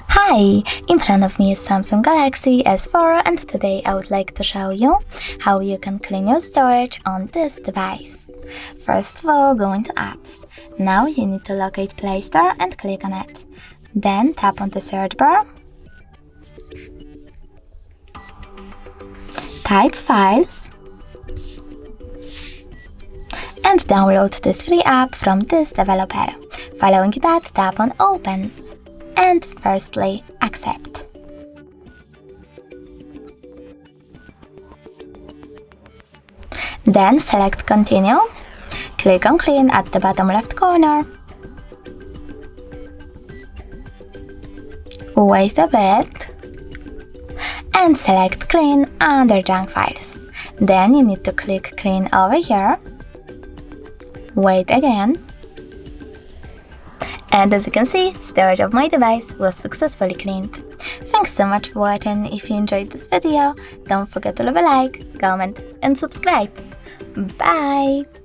Hi! In front of me is Samsung Galaxy S4 and today I would like to show you how you can clean your storage on this device. First of all, go into Apps. Now you need to locate Play Store and click on it. Then tap on the search bar. Type Files and download this free app from this developer. Following that, tap on Open. And firstly, accept. Then select Continue. Click on Clean at the bottom left corner. Wait a bit. And select Clean under Junk Files. Then you need to click Clean over here. Wait again. And as you can see, storage of my device was successfully cleaned. Thanks so much for watching. If you enjoyed this video, don't forget to leave a like, comment and subscribe. Bye!